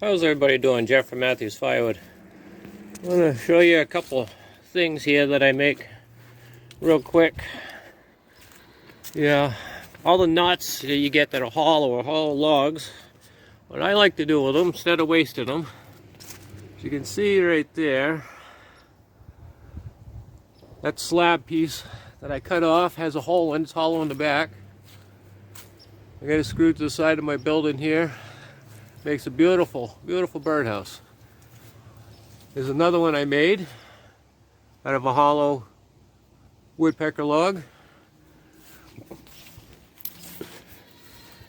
How's everybody doing? Jeff from Matthews Firewood. I want to show you a couple things here that I make real quick. Yeah, all the knots that you get that are hollow or hollow logs, what I like to do with them, instead of wasting them, as you can see right there, that slab piece that I cut off has a hole in it, it's hollow in the back. I got it screwed to the side of my building here. Makes a beautiful, beautiful birdhouse. There's another one I made out of a hollow woodpecker log.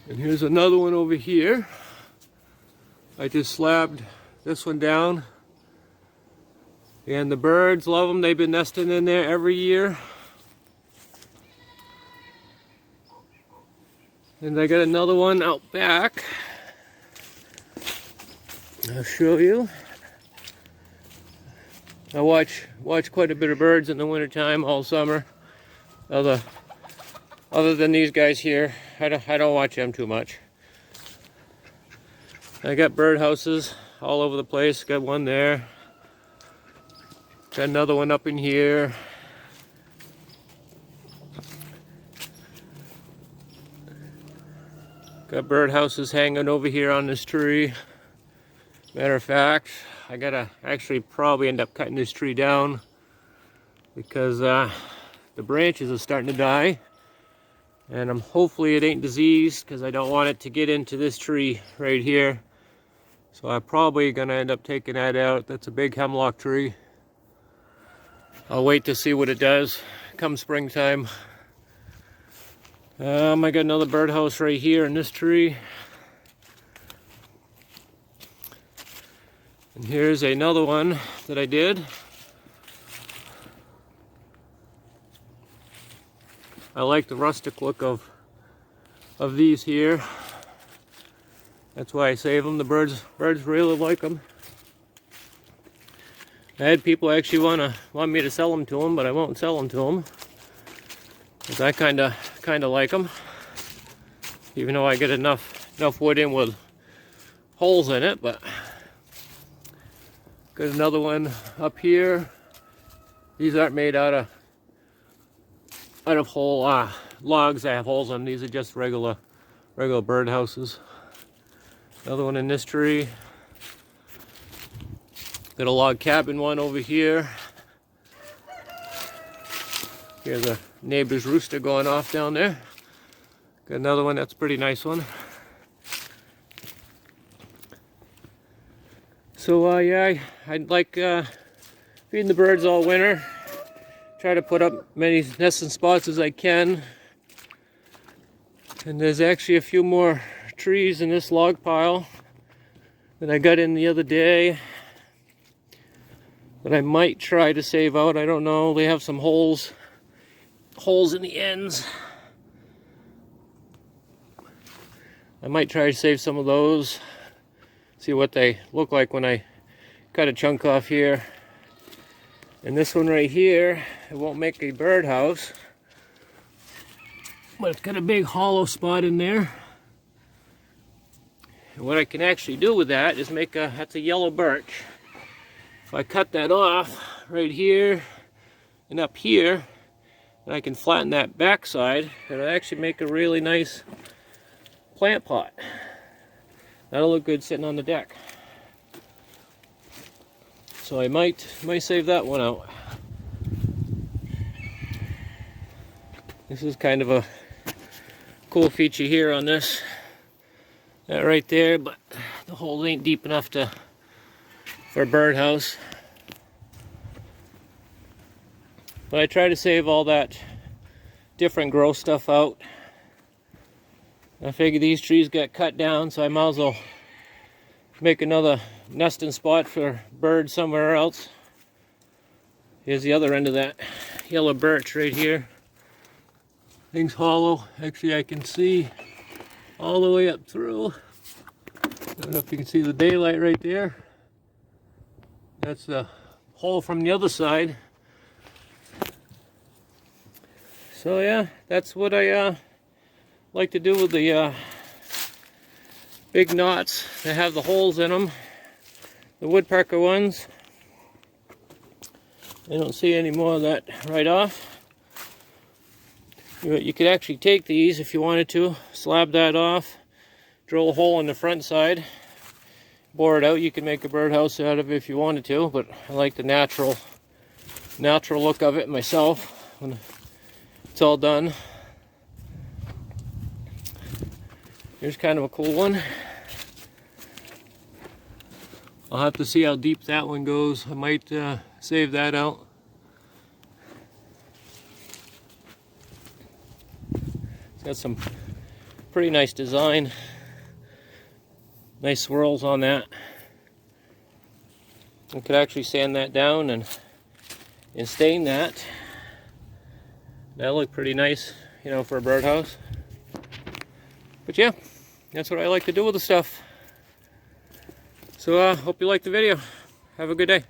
And here's another one over here. I just slabbed this one down. And the birds love them. They've been nesting in there every year. And I got another one out back. I'll show you. I watch quite a bit of birds in the wintertime all summer. Other than these guys here, I don't watch them too much. I got bird houses all over the place. Got one there. Got another one up in here. Got bird houses hanging over here on this tree. Matter of fact, I gotta actually probably end up cutting this tree down because the branches are starting to die, and hopefully it ain't diseased because I don't want it to get into this tree right here. So I'm probably gonna end up taking that out. That's a big hemlock tree. I'll wait to see what it does come springtime. I got another birdhouse right here in this tree. And here's another one that I did. I like the rustic look of these here. That's why I save them. The birds really like them. I had people actually want me to sell them to them, but I won't sell them to them because I kind of like them. Even though I get enough wood in with holes in it, but. Got another one up here. These aren't made out of whole logs that have holes in them. These are just regular bird houses. Another one in this tree. Got a log cabin one over here. Here's a neighbor's rooster going off down there. Got another one, that's a pretty nice one. So yeah, I'd like feeding the birds all winter. Try to put up many nesting spots as I can. And there's actually a few more trees in this log pile that I got in the other day that I might try to save out. I don't know. They have some holes in the ends. I might try to save some of those. See what they look like when I cut a chunk off here. And this one right here, it won't make a birdhouse, but it's got a big hollow spot in there. And what I can actually do with that is that's a yellow birch. If I cut that off right here and up here, and I can flatten that backside, it'll actually make a really nice plant pot. That'll look good sitting on the deck. So I might save that one out. This is kind of a cool feature here on this. That right there, but the hole ain't deep enough for a birdhouse. But I try to save all that different grow stuff out. I figure these trees got cut down, so I might as well make another nesting spot for birds somewhere else. Here's the other end of that yellow birch right here. Thing's hollow. Actually, I can see all the way up through. I don't know if you can see the daylight right there. That's the hole from the other side. So yeah, that's what I like to do with the big knots that have the holes in them. The woodpecker ones, I don't see any more of that right off. You could actually take these if you wanted to, slab that off, drill a hole in the front side, bore it out. You can make a birdhouse out of it if you wanted to, but I like the natural look of it myself when it's all done. Here's kind of a cool one. I'll have to see how deep that one goes. I might save that out. It's got some pretty nice design. Nice swirls on that. I could actually sand that down and stain that. That'll look pretty nice, you know, for a birdhouse. But yeah, that's what I like to do with the stuff. So hope you liked the video. Have a good day.